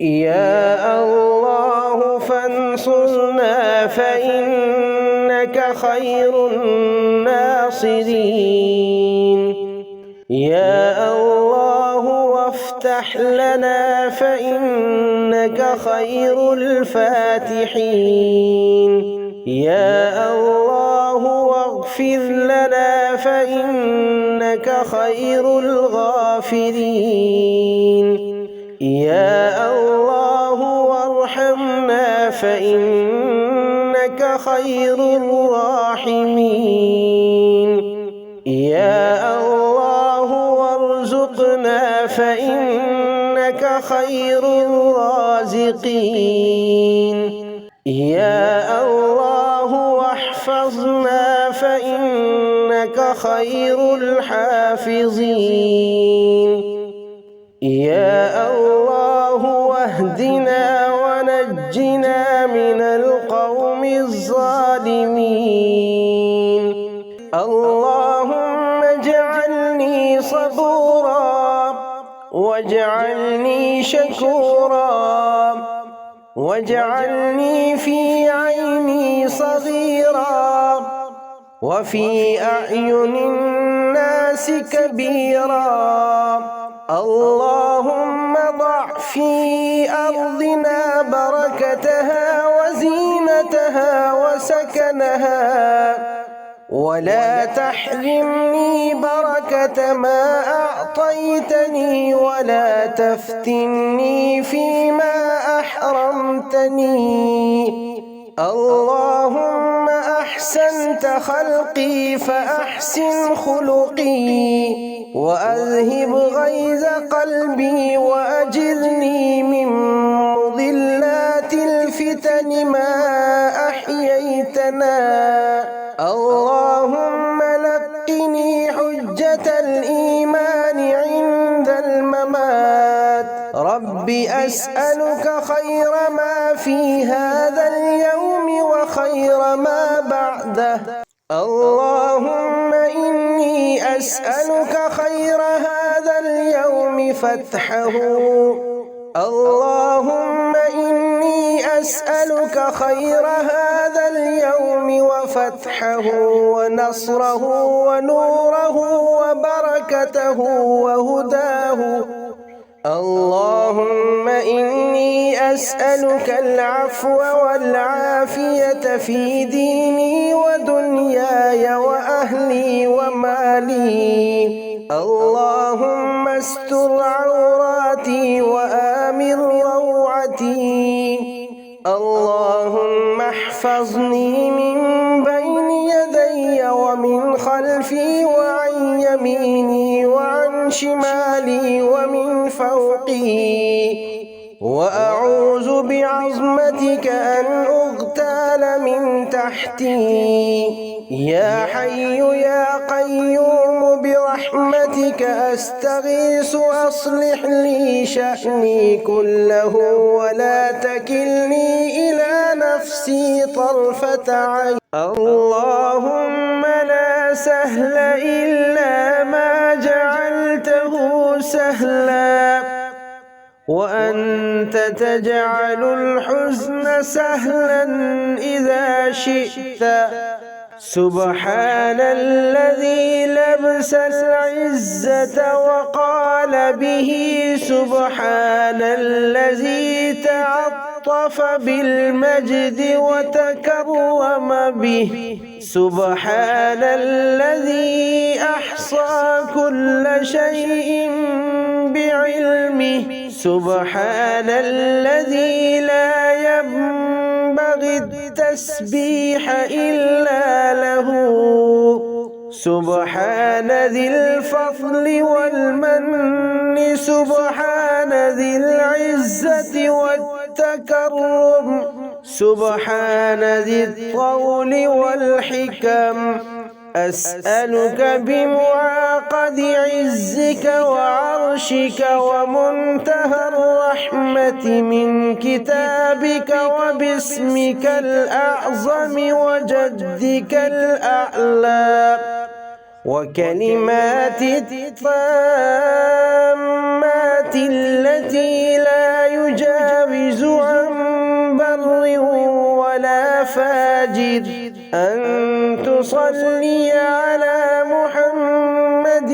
يا الله فانصرنا فإنك خير الناصرين. يا الله وافتح لنا فإنك خير الفاتحين. يا الله واغفر لنا فإنك خير الغافرين. يا الله وارحمنا فإنك خير الراحمين. يا الله وارزقنا فإنك خير الرازقين. يا الله واحفظنا فإنك خير الحافظين. يا الله واهدنا ونجنا من القوم الظالمين. اللهم اجعلني صبورا واجعلني شكورا واجعلني في عيني صغيرا وفي أعين الناس كبيرا. اللهم ضع في أرضنا بركتها وزينتها وسكنها، ولا تحرمني بركة ما أعطيتني ولا تفتني فيما أحرمتني. اللهم أحسنت خلقي فأحسن خلقي، وأذهب غيظ قلبي وأجرني من مضلات الفتن ما أحييتنا. اللهم لقني حجة الإيمان عند الممات. رب أسألك خير ما في هذا اليوم وخير ما بعده. اللهم إني أسألك خير هذا اليوم فتحه. اللهم إني أسألك خير هذا اليوم وفتحه ونصره ونوره وبركته وهداه. اللهم إني أسألك العفو والعافية في ديني ودنياي وأهلي ومالي. اللهم استر عوراتي وآمن روعتي. اللهم احفظني من بين يدي ومن خلفي وعن يميني وعن شمالي ومن فوقي، وأعوذ بعظمتك أن أغتال من تحتي. يا حي يا قيوم برحمتك أستغيث أصلح لي شأني كله ولا تكلني إلى نفسي طرفة عين. اللهم لا سهل إلا ما جعلته سهلا، وأنت تجعل الحزن سهلا إذا شئت. سبحان الذي لبس العزة وقال به، سبحان الذي تعطف بالمجد وتكرم به، سبحان الذي أحصى كل شيء بعلمه، سبحان الذي لا ينبغي التسبيح إلا له، سبحان ذي الفضل والمن، سبحان ذي العزة والتكرم، سبحان ذي الطول والحكم. أسألك بمعاقد عزك وعرشك ومنتهى الرحمة من كتابك وباسمك الأعظم وجدك الأعلى وكلمات التامات التي لا يجاوز أن تصلي على محمد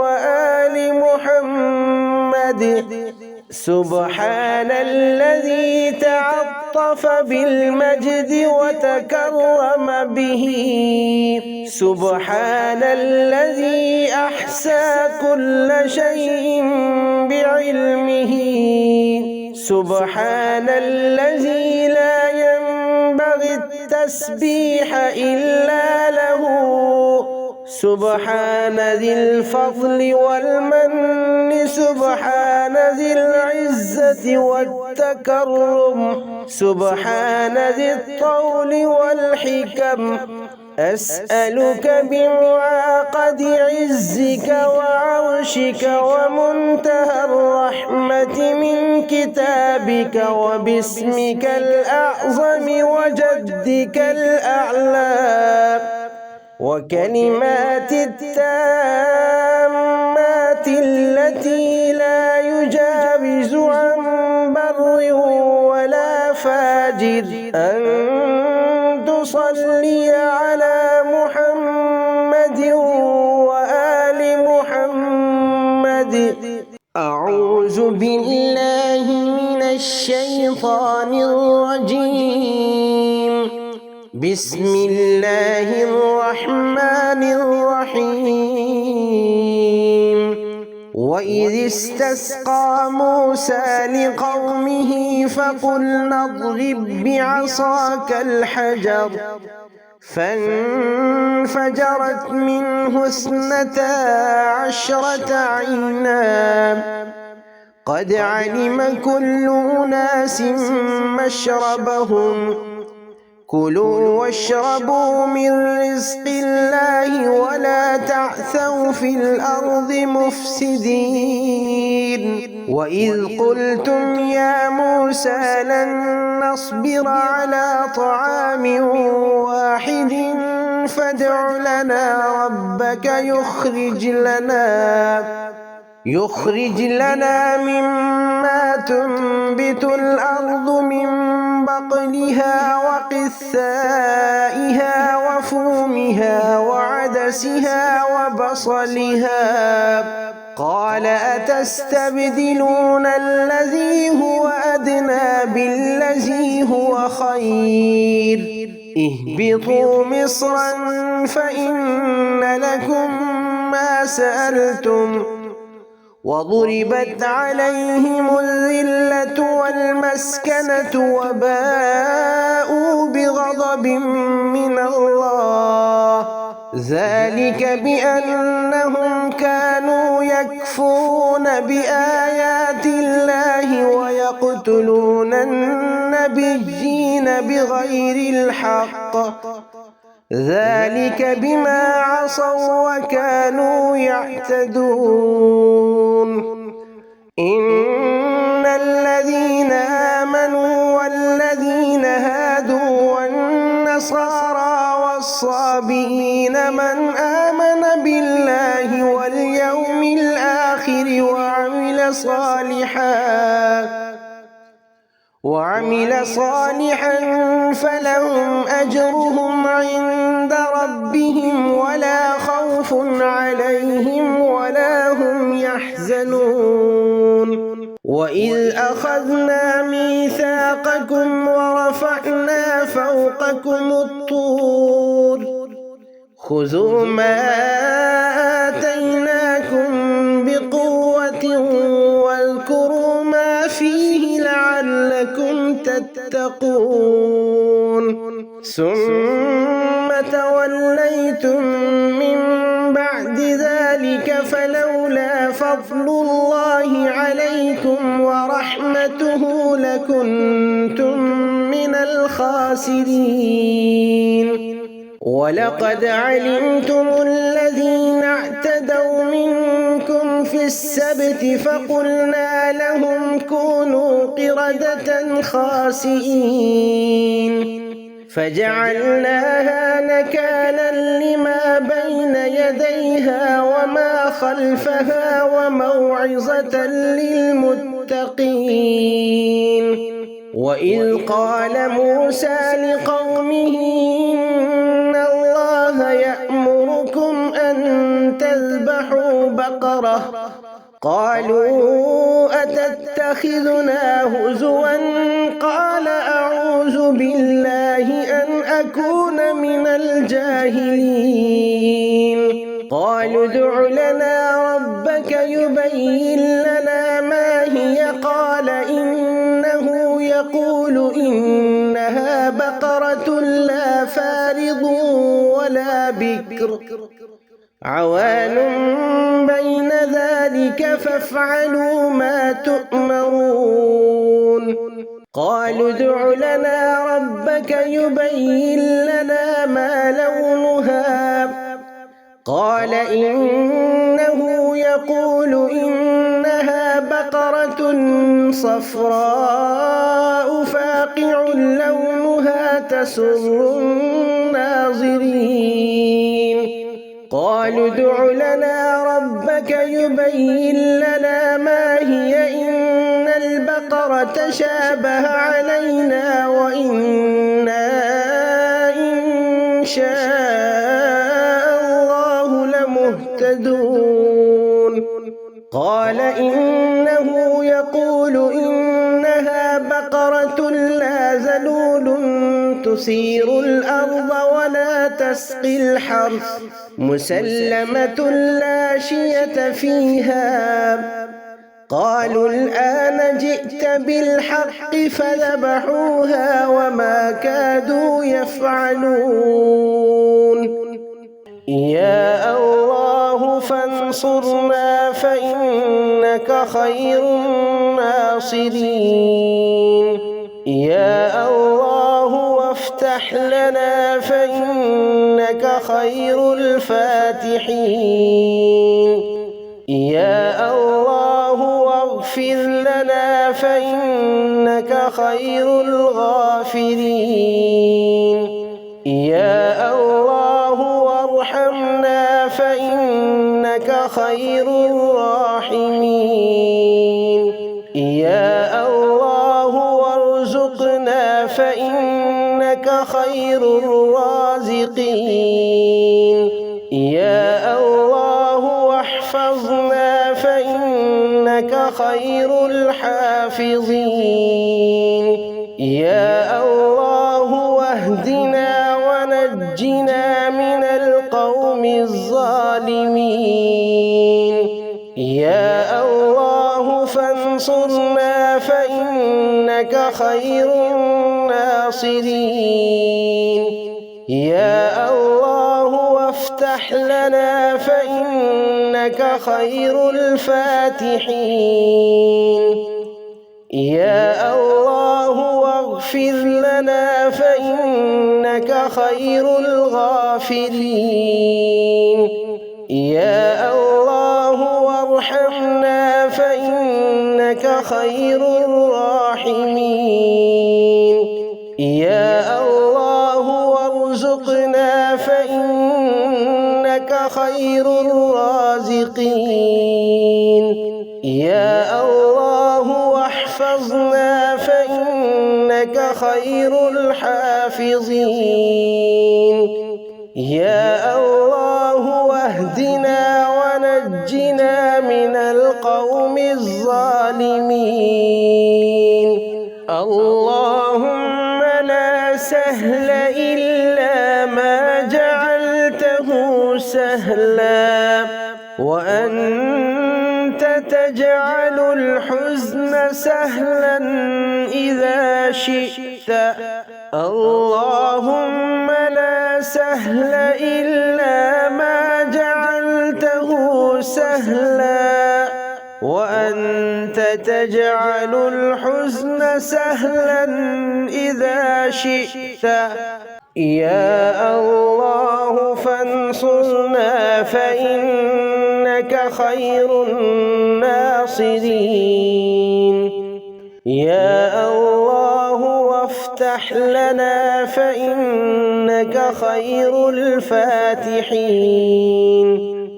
وآل محمد. سبحان الذي تعطف بالمجد وتكرم به. سبحان الذي أحصى كل شيء بعلمه. سبحان الذي لا ينبغي التسبيح إلا له. سبحان ذي الفضل والمن. سبحان ذي العزة والتكرم. سبحان ذي الطول والحكم. أسألك بمعاقد عزك وعرشك ومنتهى الرحمة من كتابك وباسمك الأعظم وجدك الأعلى وكلمات التامات التي لا يجاوز عن بر ولا فاجر أن تصلي على محمد وآل محمد. أعوذ بالله من الشيطان الرجيم. بسم الله الرحمن الرحيم. وإذ استسقى موسى لقومه فقلنا اضرب بعصاك الحجر فانفجرت منه 12 عينا قد علم كل أناس مشربهم كلوا واشربوا من رزق الله ولا تعثوا في الأرض مفسدين. وإذ قلتم يا موسى لن نصبر على طعام واحد فادع لنا ربك يخرج لنا مما تنبت الأرض من بقلها وقثائها وفومها وعدسها وبصلها. قال أتستبدلون الذي هو أدنى بالذي هو خير اهبطوا مصرا فإن لكم ما سألتم وضربت عليهم الذلة والمسكنة وباءوا بغضب من الله ذلك بأنهم كانوا يكفرون بآيات الله ويقتلون النبيين بغير الحق ذلك بما عصوا وكانوا يعتدون. إن الذين آمنوا والذين هادوا والنصارى والصابئين من آمن بالله واليوم الآخر وعمل صالحا فلهم أجرهم عند ربهم ولا خوف عليهم ولا هم يحزنون. وإذ أخذنا ميثاقكم ورفعنا فوقكم الطور خذوا ما آتيناكم بقوة واذكروا ما فيه لعلكم تتقون. ثم توليتم من بعد ذلك فلولا فضل الله عليكم ورحمته لكنتم من الخاسرين. ولقد علمتم الذين اعتدوا منكم في السبت فقلنا لهم كونوا قردة خاسئين فجعلناها نكالا لما بين يديها وما خلفها وموعظة للمتقين. وإذ قال موسى لقومه إن الله يأمركم أن تذبحوا بقرة قالوا أتتخذنا هزوا قال أعوذ بالله أن أكون من الجاهلين قالوا ادع لنا ربك يبين لنا ما هي قال إنه يقول إنها بقرة لا فارض ولا بكر عوان بين ذلك فافعلوا ما تؤمرون قالوا ادع لنا ربك يبين لنا ما لونها قال إنه يقول إنها بقرة صفراء فاقع لونها تسر الناظرين قالوا ادع لنا ربك يبين لنا ما هي إن البقرة شابه علينا وإنا إن شاء الله لمهتدون قال إنه يقول إنها بقرة لا ذلول تثير الأرض ولا تسقي الحرث مسلمة لا شية فيها قالوا الآن جئت بالحق فذبحوها وما كادوا يفعلون يا الله فانصرنا فإنك خير الناصرين يا الله وافتح لنا فإنك خير الفاتحين يا الله واغفر لنا فإنك خير الغافرين يا الله وارحمنا فإنك خير الراحمين يا الله وارزقنا فإنك خير الرازقين يا الله واحفظنا فإنك خير الحافظين يا الله واهدنا ونجنا من القوم الظالمين يا الله فانصرنا فإنك خير الناصرين يا الله وافتح لنا فإنك خير الفاتحين يا الله واغفر لنا فإنك خير الغافرين يا الله وارحمنا فإنك خير الراحمين يا الله وارزقنا فإنك خير الرازقين يا الله واحفظنا فإنك خير الحافظين يا الله واهدنا ونجنا من القوم الظالمين اللهم لا سهل إلا ما جعلته سهلا وأنت تجعل الحزن سهلا إذا شئت اللهم لا سهل إلا ما جعلته سهلا وأنت تجعل الحزن سهلا إذا شئت يا الله فانصرنا فإنك خير الناصرين يا الله وافتح لنا فإنك خير الفاتحين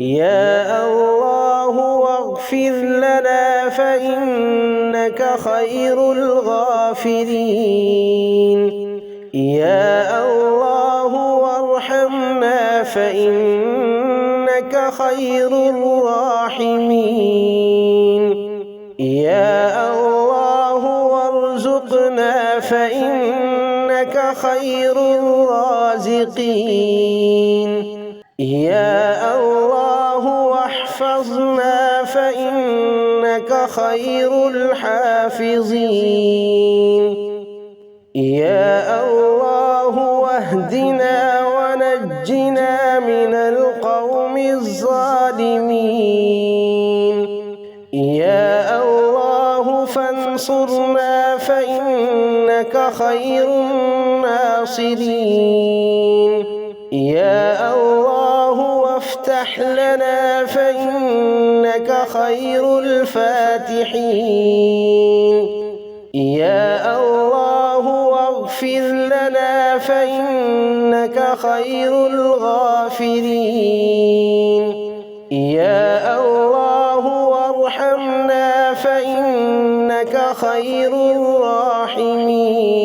يا الله واغفر لنا فإنك خير الغافرين الغافرين يا الله وارحمنا فإنك خير الراحمين يا الله وارزقنا فإنك خير الرازقين يا الله واحفظنا فإنك خير الحافظين يا الله واهدنا ونجنا من القوم الظالمين يا الله فانصرنا فإنك خير الناصرين يا الله وافتح لنا فإنك خير الفاتحين يا الله واغفر لنا فإنك خير الغافرين يا الله وارحمنا فإنك خير الراحمين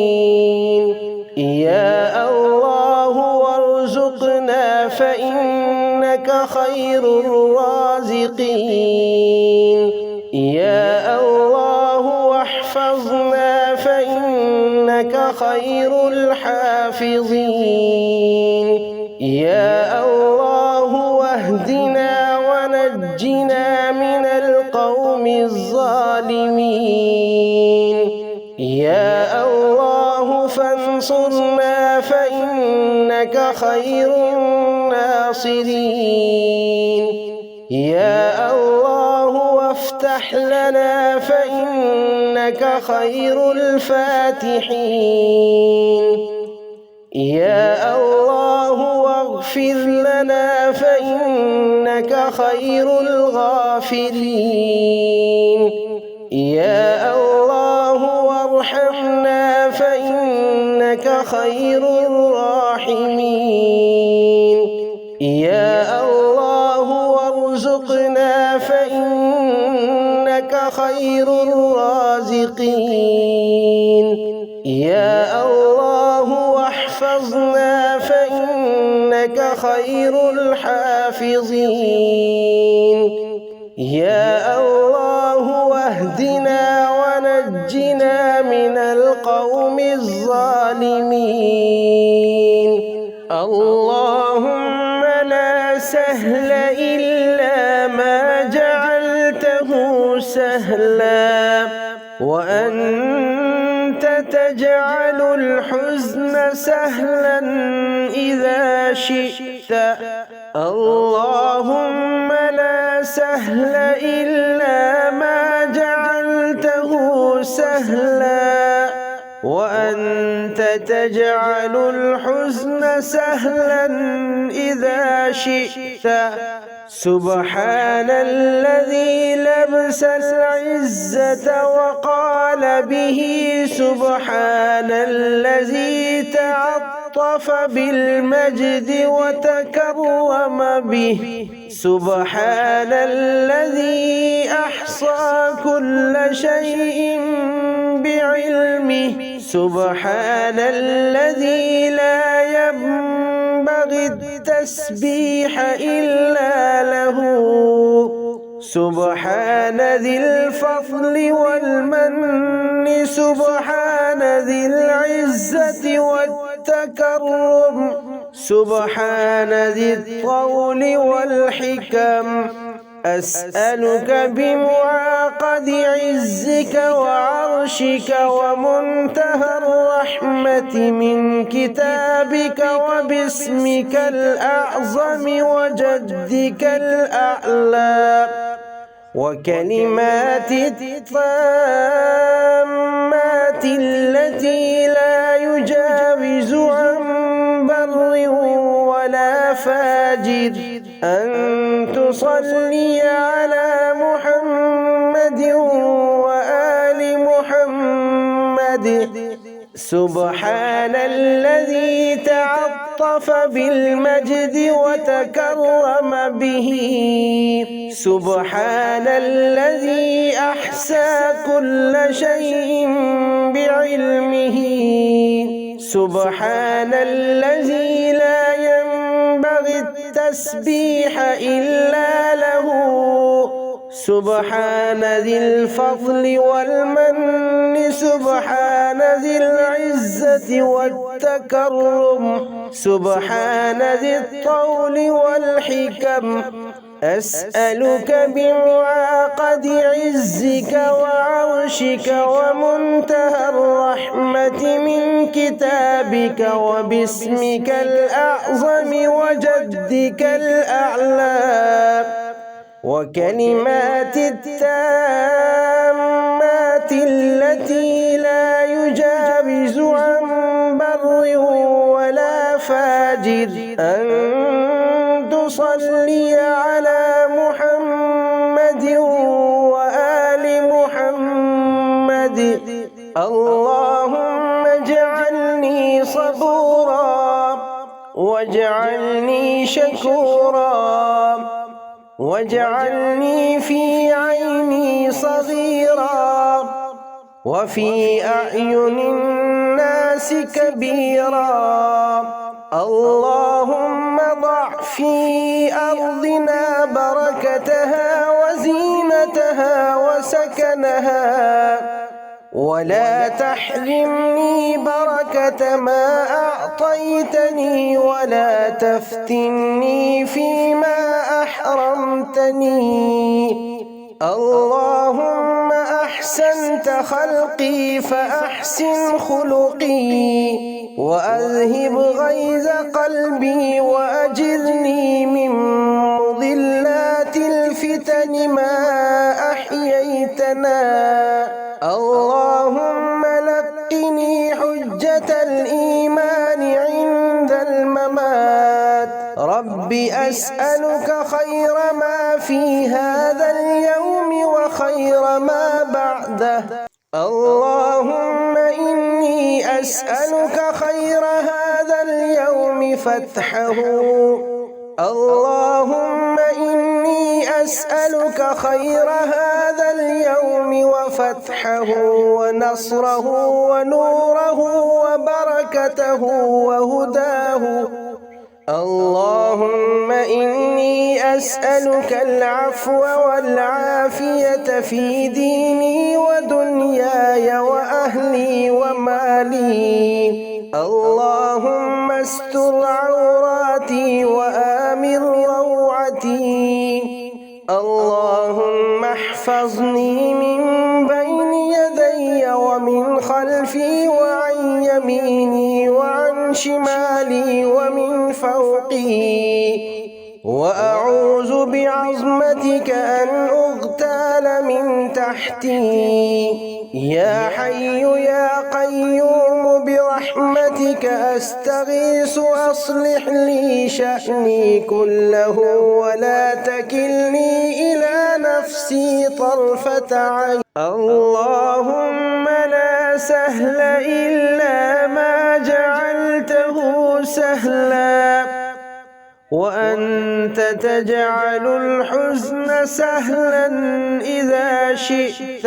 يا الله وارزقنا فإنك خير الرازقين يا الله واحفظنا فإنك خير الحافظين يا الله واهدنا ونجنا من القوم الظالمين يا الله فانصرنا فإنك خير الناصرين يا الله وافتح لنا فإنك خير الفاتحين يا الله واغفر لنا فإنك خير الغافرين يا الله وارحمنا فإنك خير الراحمين يا الله وارزقنا فإنك خير الرازقين يا الله واحفظنا فإنك خير الحافظين يا الله واهدنا ونجنا من القوم الظالمين اللهم لا سهل إلا ما جعلته سهلا وأنت تجعل الحزن سهلا إذا شئت اللهم لا سهل إلا ما جعلته سهلا وأنت تجعل الحزن سهلا إذا شئت سبحان الذي لبس العزة وقال به سبحان الذي تعطف بالمجد وتكرم به سبحان الذي أحصى كل شيء بعلمه سبحان الذي لا ينبغي التسبيح إلا له سبحان ذي الفضل والمن سبحان ذي العزة والتكرم سبحان ذي الطول والحكم أسألك بمعاقد عزك وعرشك ومنتهى الرحمة من كتابك وباسمك الأعظم وجدك الأعلى وكلمات التامات التي لا يجاوز عن بر ولا فاجر أن تصلي على محمد وآل محمد سبحان الذي تعطف بالمجد وتكرم به، سبحان الذي أحصى كل شيء بعلمه، سبحان الذي لا ينبغي التسبيح إلا له، سبحان ذي الفضل والمن، سبحان ذي العزة والتكرم، سبحان ذي الطول والحكم. أسألك بمعاقد عزك وعرشك ومنتهى الرحمة من كتابك وباسمك الأعظم وجدك الأعلى وكلمات التامات التي لا يجاوز عن بر ولا فاجر، أن تصلي على محمد وآل محمد. اللهم اجعلني صبورا واجعلني شكورا واجعلني في عيني صغيرا وفي أعين الناس كبيرا. اللهم ضع في أرضنا بركتها وزينتها وسكنها، ولا تحرمني بركة ما أعطيتني ولا تفتني فيما أحرمتني. اللهم أحسنت خلقي فأحسن خلقي، وأذهب غيظ قلبي وأجرني من مضلات الفتن ما أحييتنا. اللهم لقني حجة الإيمان عند الممات. رب أسألك خير ما في هذا اليوم وخير ما بعده. اللهم إني أسألك خير هذا اليوم فتحه. اللهم إني أسألك خير هذا اليوم وفتحه ونصره ونوره وبركته وهداه. اللهم إني أسألك العفو والعافية في ديني ودنياي وأهلي ومالي. اللهم استر عوراتي وآمن روعتي. اللهم احفظني من بين يدي ومن خلفي وعن يميني وعن شمالي ومن فوقي، وأعوذ بعظمتك أن أغتال من تحتي. يا حي يا قيوم برحمتك أستغيث أصلح لي شأني كله ولا تكلني إلى نفسي طرفة عين. اللهم لا سهل إلا ما جعلته سهلا، وأنت تجعل الحزن سهلا إذا شئت.